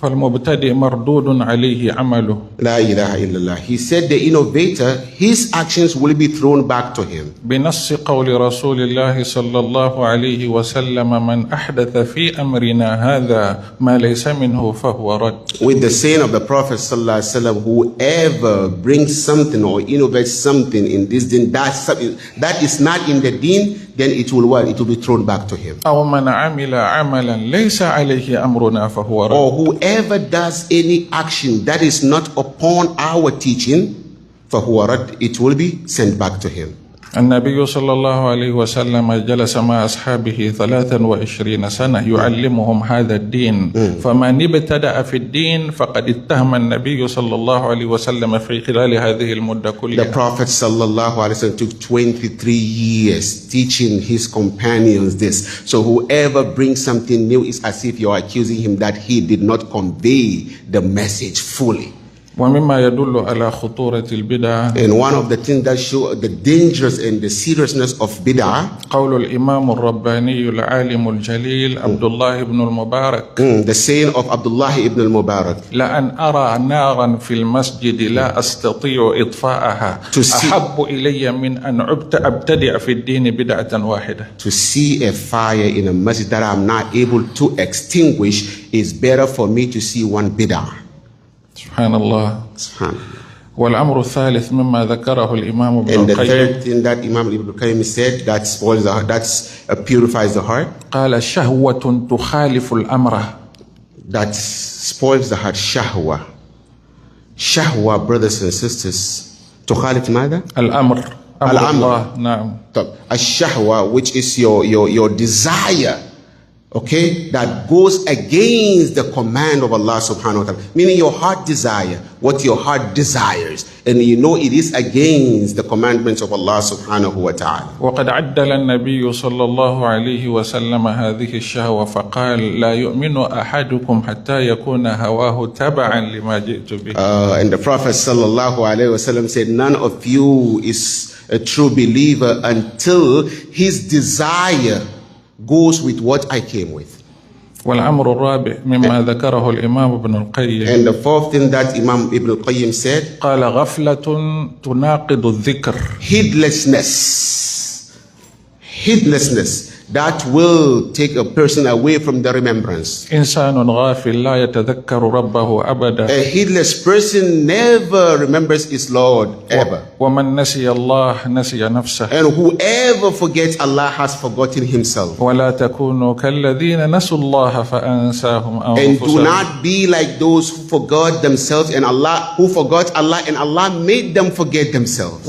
فالمبتدئ مردود عليه عمله. La ilaha illallah. He said the innovator, his actions will be thrown back to him. بنص قول رسول الله صلى الله عليه وسلم من أحدث في أمرنا هذا ما ليس منه فهو رد. With the saying of the Prophet sallallahu alaihi wasallam, whoever brings something or innovates something in this deen that is not in the deen, then it will what? It will be thrown back to him. أو من عمل عملا ليس عليه أمرنا فهو رد. Or whoever does any action that is not upon our teaching, فهو رد, it will be sent back to him. النبي صلى الله عليه وسلم جلس مع أصحابه 23 سنة يعلمهم هذا الدين. فمن ابتدأ في الدين فقد اتهم النبي صلى الله عليه وسلم في خلال هذه المدة The كلها. Prophet sallallahu alaihi wasallam took 23 years teaching his companions this. So whoever brings something new is as if you're accusing him that he did not convey the message fully. ومما يدل على خطورة البدع And one of the things that show the dangerous and the seriousness of bid'ah, قول الإمام الرباني العالم الجليل عبد الله بن المبارك the saying of Abdullah ibn al-Mubarak, لأن أرى نارا في المسجد لا أستطيع إطفاءها أحب إلي من أن أبتدع في الدين بدعة واحدة. to see a fire in a masjid that I'm not able to extinguish is better for me to see one bid'ah. سبحان الله. Subhanallah. والأمر الثالث مما ذكره الإمام ابن And the القيم third thing that Imam Ibn Qayyim said that spoils the heart, that purifies the heart, قال شهوة تخالف الأمر. that spoils the heart, shahwa. Shahwa, brothers and sisters, تخالف ماذا? الأمر أمر الأمر. الله. نعم. Ash-shahwa, which is your desire, okay, that goes against the command of Allah subhanahu wa ta'ala. Meaning your heart desire, what your heart desires, and you know it is against the commandments of Allah subhanahu wa ta'ala. وقد عدل النبي صلى الله عليه وسلم هذه الشهوة فقال لا يؤمن أحدكم حتى يكون هواه تبعا لما جئت به. And the Prophet sallallahu alayhi wa sallam said, none of you is a true believer until his desire goes with what I came with. والأمر الرابع مما ذكره الإمام ابن القيم And the fourth thing that Imam Ibn al-Qayyim said, قال غفلة تناقض الذكر. heedlessness that will take a person away from the remembrance. إنسان غافل لا يتذكر ربه أبدا. A heedless person never remembers his Lord ever. ومن نسي الله نسي نفسه. And whoever forgets Allah has forgotten himself. ولا تكونوا كالذين نسوا الله فأنساهم And do أنفسهم. not be like those who forgot themselves and Allah, who forgot Allah and Allah made them forget themselves.